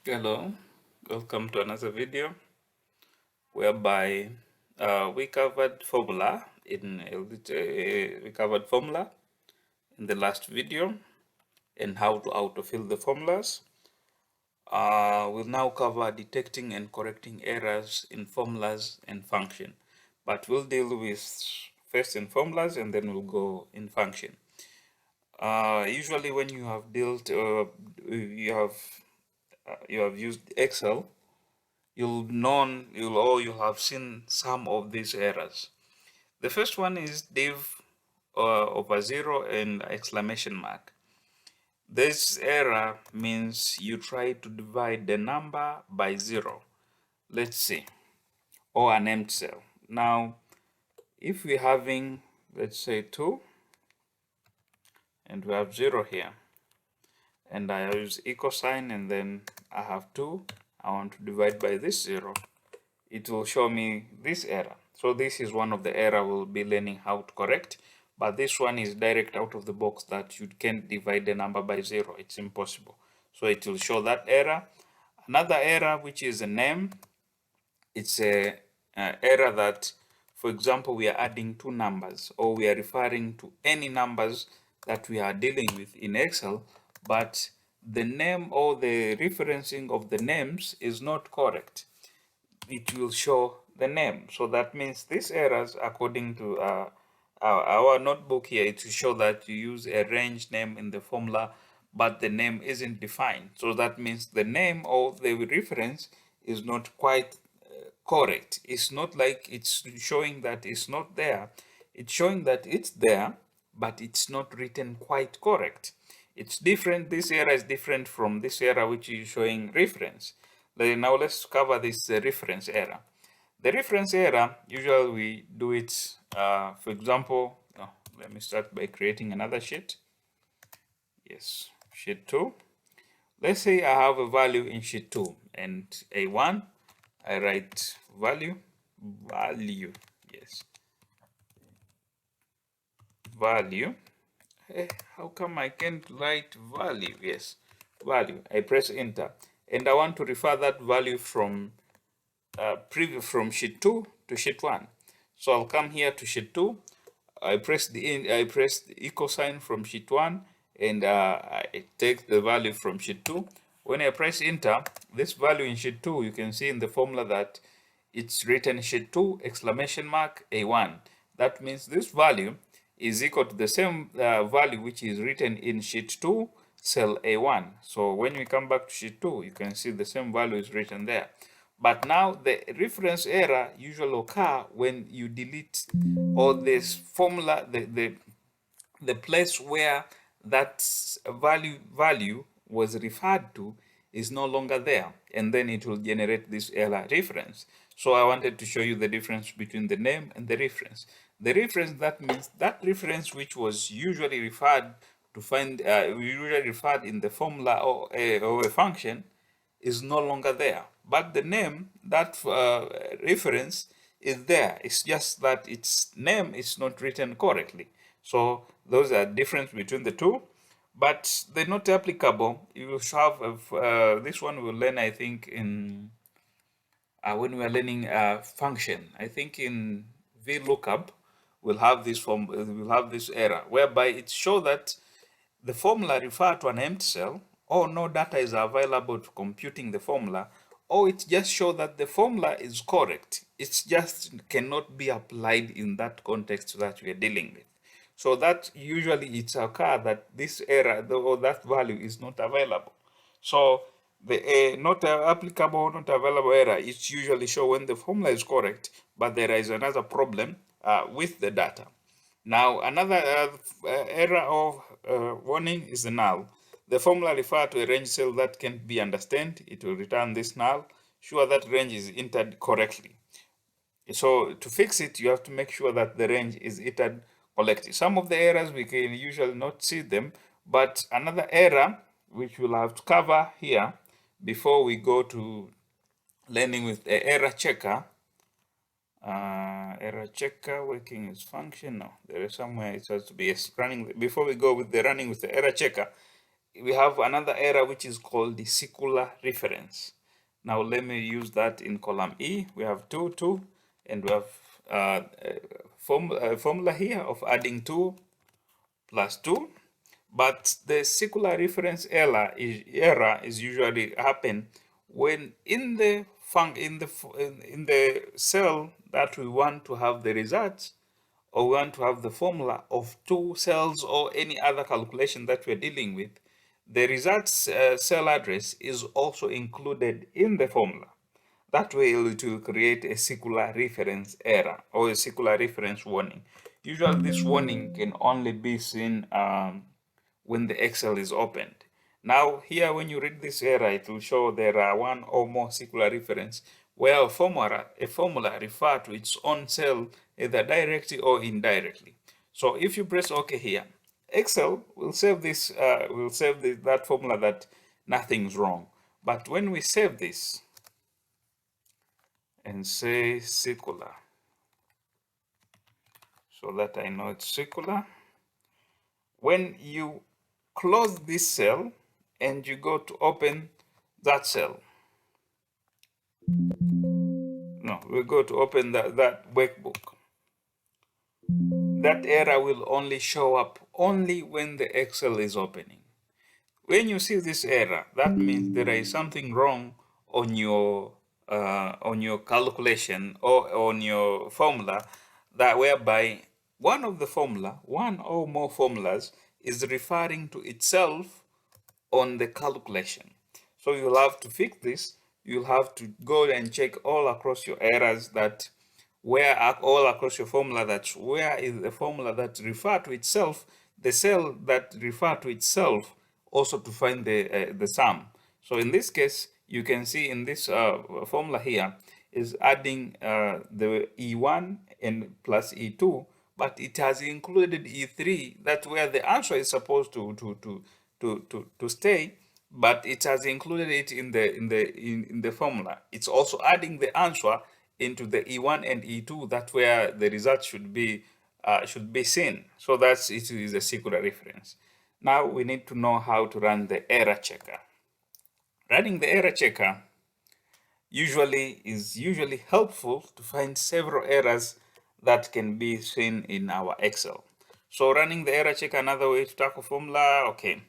Hello, welcome to another video whereby we covered formula we covered formula in the last video and how to autofill the formulas. We'll now cover detecting and correcting errors in formulas and function, but we'll deal with first in formulas and then we'll go in function. Usually when you have dealt you have used Excel, you'll have seen some of these errors. The first one is div over 0 and exclamation mark. This error means you try to divide the number by 0, let's see, or an empty cell. Now if we're having, let's say, 2 and we have 0 here, and I use equal sign and then I have 2, I want to divide by this 0, it will show me this error. So this is one of the error we'll be learning how to correct, but this one is direct out of the box that you can't divide the number by 0. It's impossible. So it will show that error. Another error, which is a name, it's a error that, for example, we are adding two numbers or we are referring to any numbers that we are dealing with in Excel, but the name or the referencing of the names is not correct. It will show the name. So that means these errors, according to our notebook here, it will show that you use a range name in the formula, but the name isn't defined. So that means the name or the reference is not quite correct. It's not like it's showing that it's not there. It's showing that it's there, but it's not written quite correct. It's different. This error is different from this error which is showing reference. Now let's cover this reference error. The reference error, usually we do it, for example, let me start by creating another sheet. Yes, sheet 2. Let's say I have a value in sheet 2 and A1, I write value, yes, value. How come I can't write value? Yes, value. I press enter and I want to refer that value from from sheet 2 to sheet 1. So I'll come here to sheet 2. I press the equal sign from sheet 1 and I take the value from sheet 2. When I press enter, this value in sheet 2, you can see in the formula that it's written sheet 2 exclamation mark A1. That means this value is equal to the same value which is written in sheet 2 cell A1. So when we come back to sheet 2, you can see the same value is written there. But now the reference error usually occur when you delete all this formula, the place where that value was referred to is no longer there, and then it will generate this error reference. So I wanted to show you the difference between the name and the reference. The reference, that means that reference which was usually referred to find usually referred in the formula or a function is no longer there, but the name, that reference is there. It's just that its name is not written correctly. So those are difference between the two, but they're not applicable. You will have this one we'll learn, I think, in when we are learning function. I think in VLOOKUP we'll have this we'll have this error whereby it shows that the formula refers to an empty cell, or no data is available to computing the formula, or it just shows that the formula is correct. It just cannot be applied in that context that we are dealing with. So that usually it's occur that this error or that value is not available. So the not applicable, not available error is usually show when the formula is correct, but there is another problem with the data. Now, another error of warning is the null. The formula refers to a range cell that can't be understood. It will return this null. Sure that range is entered correctly. So to fix it, you have to make sure that the range is entered correctly. Some of the errors we can usually not see them, but another error which we'll have to cover here before we go to learning with the error checker. Error checker working its function. No, there is somewhere it has to be running. Before we go with the running with the error checker, we have another error which is called the circular reference. Now let me use that in column E. We have 2, 2, and we have formula here of adding 2 plus 2. But the circular reference error is usually happen when in the cell that we want to have the results, or we want to have the formula of 2 cells or any other calculation that we're dealing with, the results cell address is also included in the formula. That way it will create a circular reference error or a circular reference warning. Usually this warning can only be seen when the Excel is opened. Now here when you read this error, it will show there are one or more circular reference where a formula refers to its own cell either directly or indirectly. So if you press OK here, Excel will save this, that formula that nothing's wrong. But when we save this and say circular, so that I know it's circular, when you close this cell and you go to open that cell, no, we go to open that workbook, that error will only show up only when the Excel is opening. When you see this error, that means there is something wrong on your calculation or on your formula, that whereby one or more formulas is referring to itself on the calculation. So you'll have to fix this. You'll have to go and check all across your errors, that where all across your formula, that where is the formula that refer to itself, the cell that refer to itself, also to find the sum. So in this case, you can see in this formula here is adding the E1 and plus E2, but it has included E3, that's where the answer is supposed to stay, but it has included it in the formula. It's also adding the answer into the E1 and E2, that's where the result should be seen. So that's it is a circular reference. Now we need to know how to run the error checker. Running the error checker is usually helpful to find several errors that can be seen in our Excel. So running the error checker, another way to tackle formula, okay.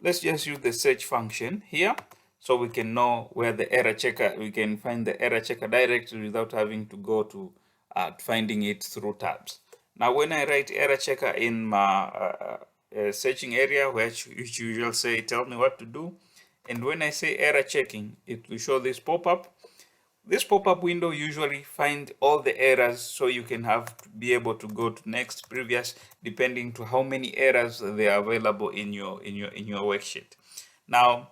Let's just use the search function here so we can know where the error checker, we can find the error checker directly without having to go to finding it through tabs. Now when I write error checker in my searching area, which usually say tell me what to do, and when I say error checking, it will show this pop-up. This pop-up window usually find all the errors, so you can be able to go to next, previous, depending to how many errors they are available in your worksheet. Now,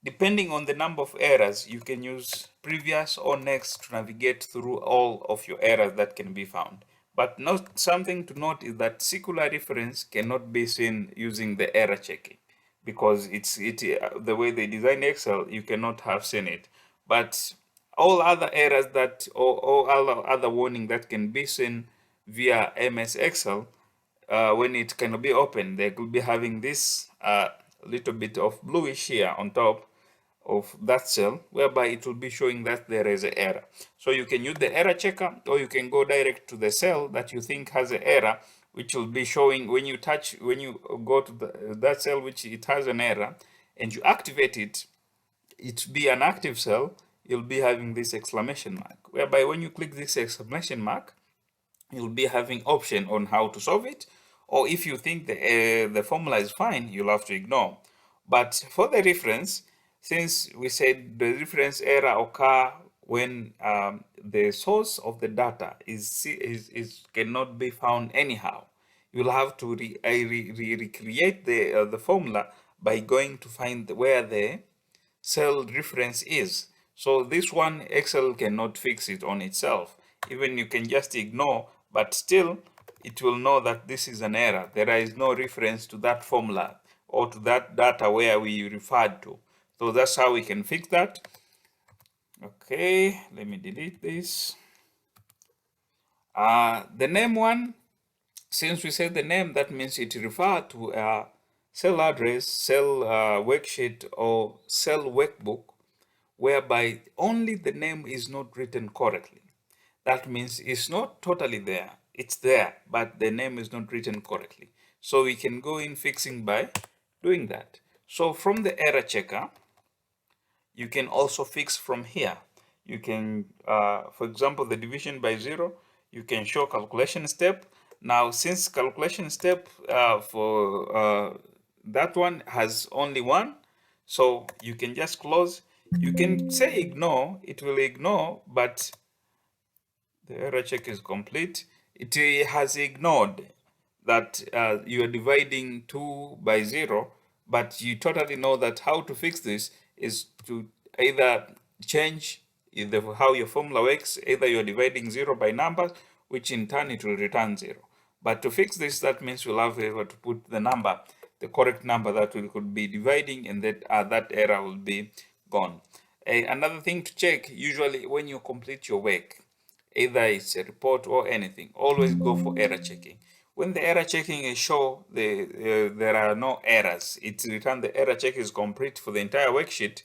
depending on the number of errors, you can use previous or next to navigate through all of your errors that can be found. But something to note is that circular reference cannot be seen using the error checking, because the way they design Excel, you cannot have seen it. But all other errors or other warning that can be seen via MS Excel, when it can be opened, they could be having this little bit of bluish here on top of that cell, whereby it will be showing that there is an error. So you can use the error checker, or you can go direct to the cell that you think has an error, which will be showing when you go to that cell which it has an error, and you activate it, it be an active cell, you'll be having this exclamation mark, whereby when you click this exclamation mark, you'll be having option on how to solve it, or if you think the formula is fine, you'll have to ignore. But for the reference, since we said the reference error occur when the source of the data cannot be found anyhow, you'll have to recreate the formula by going to find where the cell reference is. So this one, Excel cannot fix it on itself. Even you can just ignore, but still it will know that this is an error. There is no reference to that formula or to that data where we referred to. So that's how we can fix that. Okay, let me delete this. The name one, since we said the name, that means it refers to cell address, cell worksheet, or cell workbook, whereby only the name is not written correctly. That means it's not totally there. It's there, but the name is not written correctly. So we can go in fixing by doing that. So from the error checker, you can also fix from here. You can, for example, the division by 0, you can show calculation step. Now, since calculation step for that one has only one, so you can just close. You can say ignore, it will ignore, but the error check is complete. It has ignored that you are dividing 2 by 0, but you totally know that how to fix this is to either change either how your formula works, either you're dividing 0 by numbers, which in turn it will return 0. But to fix this, that means we'll have to put the number, the correct number that we could be dividing, and that error will be gone. Another thing to check, usually when you complete your work, either it's a report or anything, always go for error checking. When the error checking is show there are no errors, it's returned the error check is complete for the entire worksheet,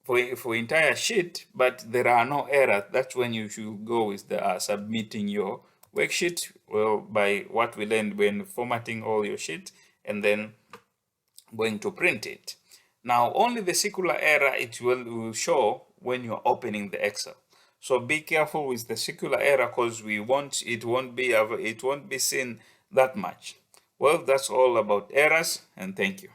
for entire sheet, but there are no errors. That's when you should go with the submitting your worksheet, well, by what we learned when formatting all your sheet and then going to print it. Now only the circular error it will show when you're opening the Excel. So be careful with the circular error, because it won't be seen that much. Well, that's all about errors, and thank you.